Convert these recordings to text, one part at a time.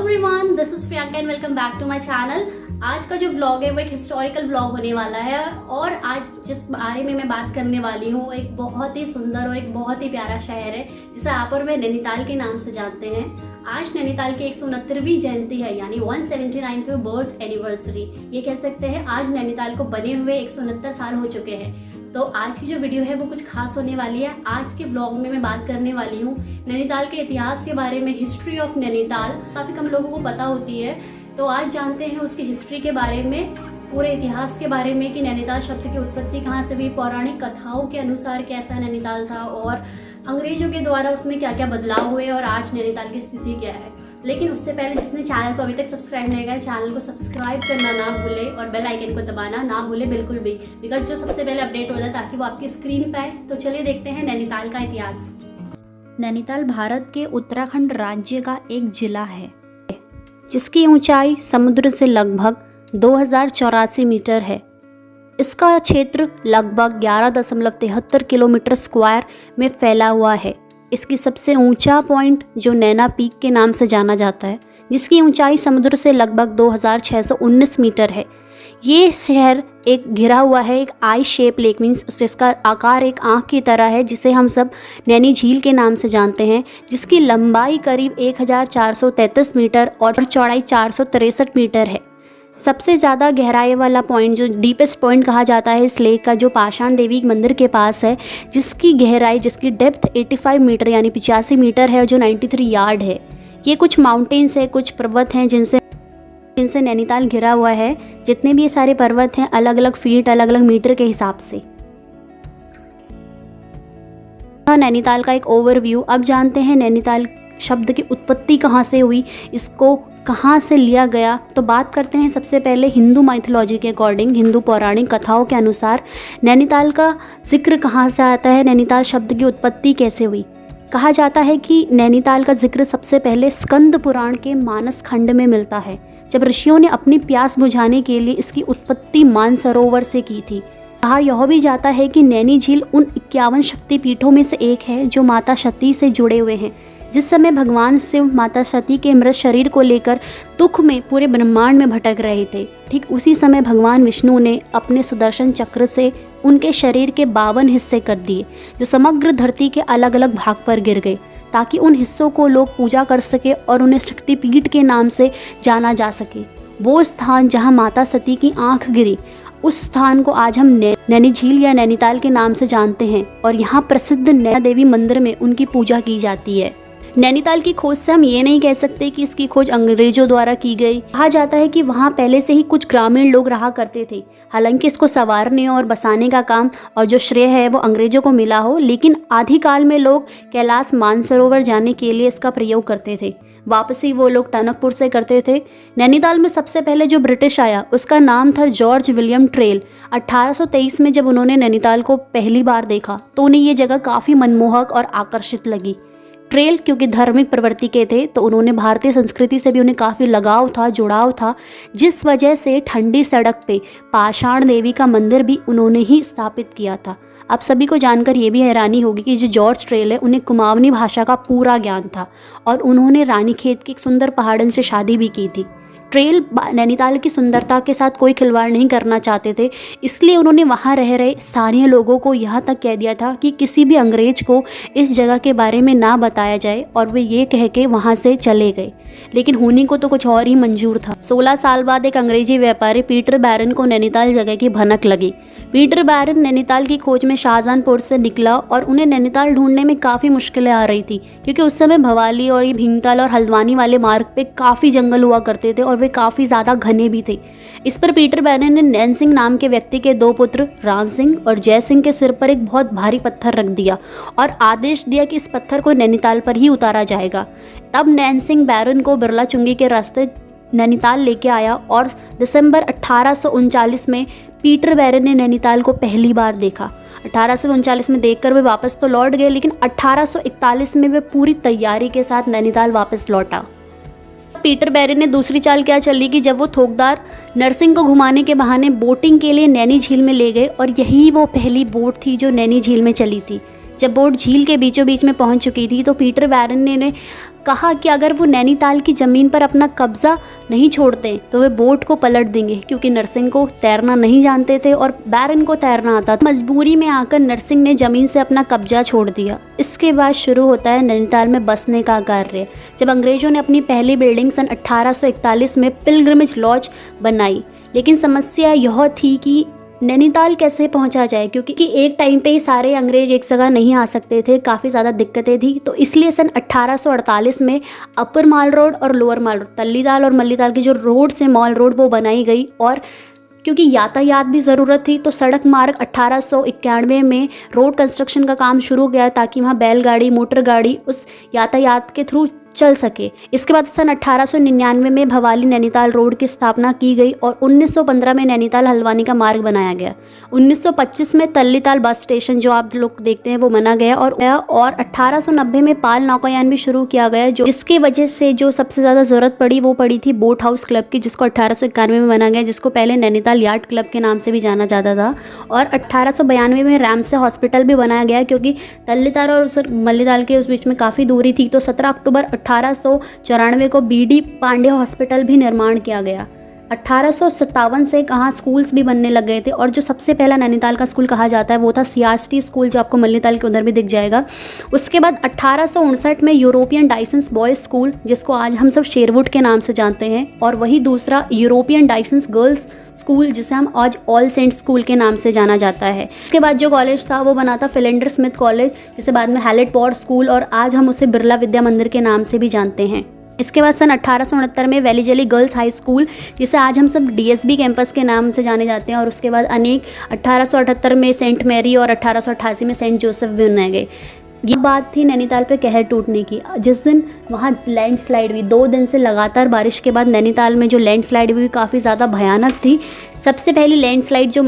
Everyone, this is Priyanka and welcome back to my channel. आज का जो ब्लॉग है वो एक हिस्टोरिकल ब्लॉग होने वाला है और आज जिस बारे में मैं बात करने वाली हूँ एक बहुत ही सुंदर और एक बहुत ही प्यारा शहर है जिसे आप और मैं नैनीताल के नाम से जानते हैं। आज नैनीताल की 169वीं जयंती है, यानी 179th बर्थ एनिवर्सरी। ये कह सकते हैं आज नैनीताल को बने हुए 169 साल हो चुके हैं। तो आज की जो वीडियो है वो कुछ खास होने वाली है। आज के ब्लॉग में मैं बात करने वाली हूँ नैनीताल के इतिहास के बारे में। हिस्ट्री ऑफ नैनीताल काफी कम लोगों को पता होती है, तो आज जानते हैं उसकी हिस्ट्री के बारे में, पूरे इतिहास के बारे में कि नैनीताल शब्द की उत्पत्ति कहाँ से हुई, पौराणिक कथाओं के अनुसार कैसा नैनीताल था और अंग्रेजों के द्वारा उसमें क्या क्या बदलाव हुए और आज नैनीताल की स्थिति क्या है। लेकिन उससे पहले जिसने चैनल को अभी तक सब्सक्राइब नहीं किया, चैनल को सब्सक्राइब करना ना भूले और बेल आइकन को दबाना ना भूले बिल्कुल भी, बिकॉज जो सबसे पहले अपडेट हो जाए ताकि वो आपकी स्क्रीन पे आए। तो चलिए देखते हैं नैनीताल का इतिहास। नैनीताल भारत के उत्तराखंड राज्य का एक जिला है जिसकी ऊंचाई समुद्र से लगभग 2084 मीटर है। इसका क्षेत्र लगभग 11.73 किलोमीटर स्क्वायर में फैला हुआ है। इसकी सबसे ऊंचा पॉइंट जो नैना पीक के नाम से जाना जाता है, जिसकी ऊंचाई समुद्र से लगभग 2619 मीटर है। ये शहर एक घिरा हुआ है, एक आई शेप लेक, मीन्स जिसका आकार एक आँख की तरह है, जिसे हम सब नैनी झील के नाम से जानते हैं, जिसकी लंबाई करीब 1433 मीटर और चौड़ाई 463 मीटर है। सबसे ज़्यादा गहराई वाला पॉइंट, जो डीपेस्ट पॉइंट कहा जाता है इस लेक का, जो पाषाण देवी मंदिर के पास है, जिसकी गहराई, जिसकी डेप्थ 85 मीटर यानी 85 मीटर है और जो 93 यार्ड है। ये कुछ माउंटेन्स है, कुछ पर्वत हैं जिनसे नैनीताल घिरा हुआ है। जितने भी ये सारे पर्वत हैं अलग अलग फीट, अलग अलग मीटर के हिसाब से। नैनीताल का एक ओवरव्यू। अब जानते हैं नैनीताल शब्द की उत्पत्ति कहाँ से हुई, इसको कहाँ से लिया गया। तो बात करते हैं सबसे पहले हिंदू माइथोलॉजी के अकॉर्डिंग, हिंदू पौराणिक कथाओं के अनुसार नैनीताल का जिक्र कहाँ से आता है, नैनीताल शब्द की उत्पत्ति कैसे हुई। कहा जाता है कि नैनीताल का जिक्र सबसे पहले स्कंद पुराण के मानस खंड में मिलता है, जब ऋषियों ने अपनी प्यास बुझाने के लिए इसकी उत्पत्ति मानसरोवर से की थी। कहा यह भी जाता है कि नैनी झील उन 51 शक्तिपीठों में से एक है जो माता सती से जुड़े हुए हैं। जिस समय भगवान शिव माता सती के मृत शरीर को लेकर दुख में पूरे ब्रह्मांड में भटक रहे थे, ठीक उसी समय भगवान विष्णु ने अपने सुदर्शन चक्र से उनके शरीर के 52 हिस्से कर दिए, जो समग्र धरती के अलग अलग भाग पर गिर गए, ताकि उन हिस्सों को लोग पूजा कर सके और उन्हें शक्तिपीठ के नाम से जाना जा सके। वो स्थान जहाँ माता सती की आंख गिरी, उस स्थान को आज हम नैनी झील या नैनीताल के नाम से जानते हैं और यहाँ प्रसिद्ध नैना देवी मंदिर में उनकी पूजा की जाती है। नैनीताल की खोज से हम ये नहीं कह सकते कि इसकी खोज अंग्रेजों द्वारा की गई। कहा जाता है कि वहाँ पहले से ही कुछ ग्रामीण लोग रहा करते थे। हालांकि इसको संवारने और बसाने का काम और जो श्रेय है वो अंग्रेजों को मिला हो, लेकिन आदिकाल में लोग कैलाश मानसरोवर जाने के लिए इसका प्रयोग करते थे। वापसी वो लोग टनकपुर से करते थे। नैनीताल में सबसे पहले जो ब्रिटिश आया उसका नाम था जॉर्ज विलियम ट्रेल। 1823 में जब उन्होंने नैनीताल को पहली बार देखा तो उन्हें ये जगह काफ़ी मनमोहक और आकर्षित लगी। ट्रेल क्योंकि धार्मिक प्रवृत्ति के थे, तो उन्होंने भारतीय संस्कृति से भी उन्हें काफ़ी लगाव था, जुड़ाव था, जिस वजह से ठंडी सड़क पे पाषाण देवी का मंदिर भी उन्होंने ही स्थापित किया था। आप सभी को जानकर ये भी हैरानी होगी कि जो जॉर्ज ट्रेल है उन्हें कुमाऊनी भाषा का पूरा ज्ञान था और उन्होंने रानीखेत की एक सुंदर पहाड़न से शादी भी की थी। ट्रेल नैनीताल की सुंदरता के साथ कोई खिलवाड़ नहीं करना चाहते थे, इसलिए उन्होंने वहाँ रह रहे स्थानीय लोगों को यहाँ तक कह दिया था कि किसी भी अंग्रेज को इस जगह के बारे में ना बताया जाए, और वे ये कह के वहाँ से चले गए। लेकिन होनी को तो कुछ और ही मंजूर था। 16 साल बाद एक अंग्रेजी व्यापारी पीटर बैरन को नैनीताल जगह की भनक लगी। पीटर बैरन नैनीताल की खोज में शाहजहानपुर से निकला और उन्हें नैनीताल ढूंढने में काफ़ी मुश्किलें आ रही थी, क्योंकि उस समय भवाली और ये भीमताल और हल्द्वानी वाले मार्ग पे काफ़ी जंगल हुआ करते थे और वे काफ़ी ज़्यादा घने भी थे। इस पर पीटर बैरन ने नैन सिंह नाम के व्यक्ति के 2 पुत्र राम सिंह और जय सिंह के सिर पर एक बहुत भारी पत्थर रख दिया और आदेश दिया कि इस पत्थर को नैनीताल पर ही उतारा जाएगा। तब नैन सिंह बैरन को बिरला चुंगी के रास्ते नैनीताल लेके आया और दिसंबर 1839 में पीटर बैरन ने नैनीताल को पहली बार देखा। 1839 में देखकर वे वापस तो लौट गए, लेकिन 1841 में वे पूरी तैयारी के साथ नैनीताल वापस लौटा। पीटर बैरन ने दूसरी चाल क्या चली कि जब वो थोकदार नरसिंह को घुमाने के बहाने बोटिंग के लिए नैनी झील में ले गए, और यही वो पहली बोट थी जो नैनी झील में चली थी। जब बोट झील के बीचों बीच में पहुंच चुकी थी तो पीटर बैरन ने कहा कि अगर वो नैनीताल की ज़मीन पर अपना कब्ज़ा नहीं छोड़ते तो वे बोट को पलट देंगे, क्योंकि नरसिंह को तैरना नहीं जानते थे और बैरन को तैरना आता था। मजबूरी में आकर नरसिंह ने ज़मीन से अपना कब्जा छोड़ दिया। इसके बाद शुरू होता है नैनीताल में बसने का कार्य। जब अंग्रेज़ों ने अपनी पहली बिल्डिंग सन 1841 में पिलग्रिमेज लॉज बनाई, लेकिन समस्या यह थी कि नैनीताल कैसे पहुंचा जाए, क्योंकि एक टाइम पे ही सारे अंग्रेज एक जगह नहीं आ सकते थे, काफ़ी ज़्यादा दिक्कतें थी। तो इसलिए सन 1848 में अपर माल रोड और लोअर माल रोड, तल्लीताल और मल्लीताल की जो रोड से माल रोड वो बनाई गई। और क्योंकि यातायात भी ज़रूरत थी तो सड़क मार्ग 1891 में रोड कंस्ट्रक्शन का काम शुरू हो गया, ताकि वहाँ बैलगाड़ी, मोटर गाड़ी उस यातायात के थ्रू चल सके। इसके बाद सन 1899 में भवाली नैनीताल रोड की स्थापना की गई और 1915 में नैनीताल हल्द्वानी का मार्ग बनाया गया। 1925 में तल्लीताल बस स्टेशन जो आप लोग देखते हैं वो बना गया और 1890 में पाल नौकायान भी शुरू किया गया, जिसकी वजह से जो सबसे ज़्यादा ज़रूरत पड़ी वो पड़ी थी बोट हाउस क्लब की, जिसको 1891 में बना गया, जिसको पहले नैनीताल याट क्लब के नाम से भी जाना जाता था। और 1892 में रैमसे हॉस्पिटल भी बनाया गया, क्योंकि तल्लीताल और उस मल्लीताल के उस बीच में काफ़ी दूरी थी। तो 17 अक्टूबर 1894 को बीडी पांडे हॉस्पिटल भी निर्माण किया गया। 1857 से कहाँ स्कूल्स भी बनने लग गए थे, और जो सबसे पहला नैनीताल का स्कूल कहा जाता है वो था सीआरटी स्कूल, जो आपको मल्लीताल के उधर भी दिख जाएगा। उसके बाद 1859 में यूरोपियन डाइसेंस बॉयज़ स्कूल, जिसको आज हम सब शेरवुड के नाम से जानते हैं, और वही दूसरा यूरोपियन डाइसेंस गर्ल्स स्कूल, जिसे हम आज ऑल सेंट्स स्कूल के नाम से जाना जाता है। उसके बाद जो कॉलेज था वो बना था फिलेंडर स्मिथ कॉलेज, जिसे बाद में हैलेट वॉर स्कूल, और आज हम उसे बिरला विद्या मंदिर के नाम से भी जानते हैं। इसके बाद सन 1869 में वैलीजली गर्ल्स हाई स्कूल, जिसे आज हम सब डीएसबी कैंपस के नाम से जाने जाते हैं, और उसके बाद अनेक 1878 में सेंट मैरी और 1888 में सेंट जोसेफ भी बनाए गए। ये बात थी नैनीताल पे कहर टूटने की। जिस दिन वहाँ लैंडस्लाइड हुई, 2 दिन से लगातार बारिश के बाद नैनीताल में जो लैंडस्लाइड हुई काफ़ी ज़्यादा भयानक थी। सबसे पहली लैंडस्लाइड जो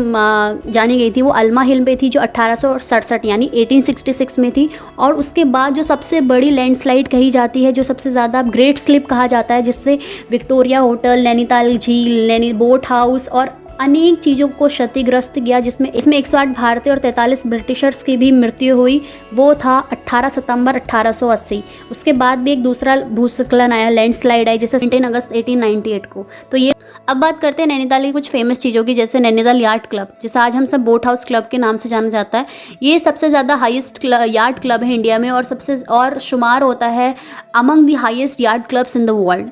जानी गई थी वो अल्मा हिल पे थी, जो 1867 यानी 1866 में थी। और उसके बाद जो सबसे बड़ी लैंडस्लाइड कही जाती है, जो सबसे ज़्यादा ग्रेट स्लिप कहा जाता है, जिससे विक्टोरिया होटल, नैनीताल झील, बोट हाउस और अनेक चीज़ों को क्षतिग्रस्त किया, जिसमें 108 भारतीय और 43 ब्रिटिशर्स की भी मृत्यु हुई। वो था 18 सितंबर 1880। उसके बाद भी एक दूसरा भूस्खलन आया, लैंडस्लाइड आई, जैसे 10 अगस्त 1898 को। तो ये अब बात करते हैं नैनीताल की कुछ फेमस चीज़ों की, जैसे नैनीताल याट क्लब, जिसे आज हम सब बोट हाउस क्लब के नाम से जाना जाता है। ये सबसे ज़्यादा हाईएस्ट याट क्लब है इंडिया में, और शुमार होता है among the highest yacht clubs in the world.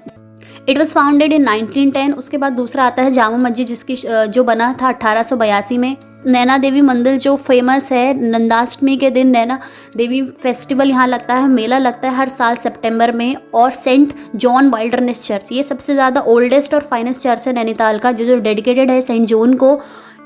It was founded in 1910। उसके बाद दूसरा आता है जामा मस्जिद, जिसकी जो बना था 1882 में। नैना देवी मंदिर जो फेमस है, नंदाष्टमी के दिन नैना देवी फेस्टिवल यहाँ लगता है, मेला लगता है हर साल सितंबर में। और सेंट जॉन वाइल्डरनेस चर्च, ये सबसे ज़्यादा ओल्डेस्ट और फाइनेस्ट चर्च है नैनीताल का, जो डेडिकेटेड है सेंट जॉन को।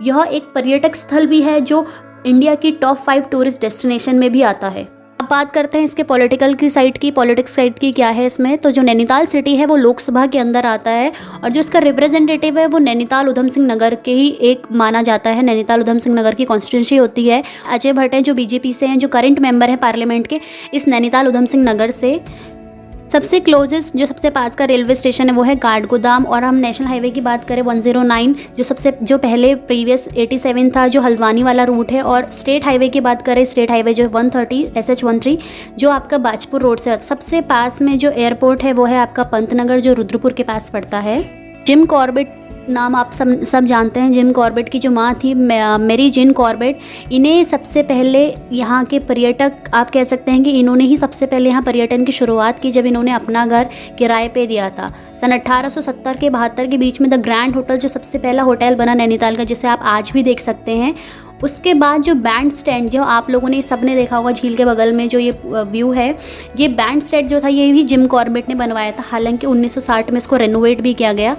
यह एक पर्यटक स्थल भी है जो इंडिया की टॉप 5 टूरिस्ट डेस्टिनेशन में भी आता है। अब बात करते हैं इसके पॉलिटिक्स साइड की क्या है इसमें। तो जो नैनीताल सिटी है वो लोकसभा के अंदर आता है, और जो इसका रिप्रेजेंटेटिव है वो नैनीताल उधम सिंह नगर के ही एक माना जाता है। नैनीताल उधम सिंह नगर की कॉन्स्टिट्यूंसी होती है। अजय भट्ट हैं जो बीजेपी से हैं, जो करंट मेंबर हैं पार्लियामेंट के इस नैनीताल उधम सिंह नगर से। सबसे क्लोजेस्ट जो सबसे पास का रेलवे स्टेशन है वो है काठगोदाम। और हम नेशनल हाईवे की बात करें 109, जो पहले प्रीवियस 87 था, जो हल्द्वानी वाला रूट है। और स्टेट हाईवे की बात करें, स्टेट हाईवे जो 130 SH13, जो आपका बाजपुर रोड से। सबसे पास में जो एयरपोर्ट है वो है आपका पंतनगर, जो रुद्रपुर के पास पड़ता है। जिम कॉर्बेट नाम आप सब जानते हैं। जिम कॉर्बेट की जो माँ थी मेरी जिन कॉर्बेट, इन्हें सबसे पहले यहाँ के पर्यटक आप कह सकते हैं कि इन्होंने ही सबसे पहले यहाँ पर्यटन की शुरुआत की, जब इन्होंने अपना घर किराए पे दिया था सन 1870 के 72 के बीच में। द ग्रैंड होटल जो सबसे पहला होटल बना नैनीताल का, जिसे आप आज भी देख सकते हैं। उसके बाद जो बैंड स्टैंड, जो आप लोगों ने सबने देखा होगा झील के बगल में जो ये व्यू है, ये बैंड स्टैंड जो था ये भी जिम कॉर्बेट ने बनवाया था। हालांकि 1960 में इसको रेनोवेट भी किया गया।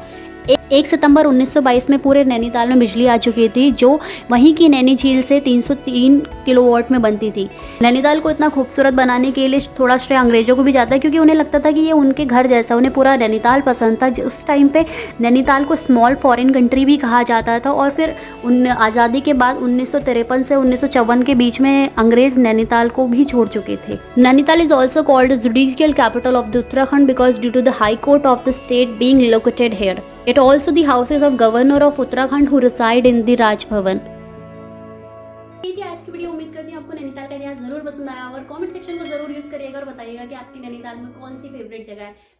1 सितंबर 1922 में पूरे नैनीताल में बिजली आ चुकी थी, जो वहीं की नैनी झील से 303 किलोवाट में बनती थी। नैनीताल को इतना खूबसूरत बनाने के लिए थोड़ा श्रेय अंग्रेजों को भी जाता है, क्योंकि उन्हें लगता था कि ये उनके घर जैसा, उन्हें पूरा नैनीताल पसंद था। उस टाइम पे नैनीताल को स्मॉल फॉरेन कंट्री भी कहा जाता था। और फिर आज़ादी के बाद 1953 से 1954 के बीच में अंग्रेज नैनीताल को भी छोड़ चुके थे। Nainital is also called the judicial capital of the Uttarakhand because due to the high court of the state being located here. It also the houses of governor of Uttarakhand who reside in the Raj Bhavan। आज की video उम्मीद करती हूँ आपको आपको नैनीताल का इतिहास जरूर पसंद आया होगा और कमेंट सेक्शन को जरूर यूज करिएगा और बताइएगा कि आपकी नैनीताल में कौन सी फेवरेट जगह है।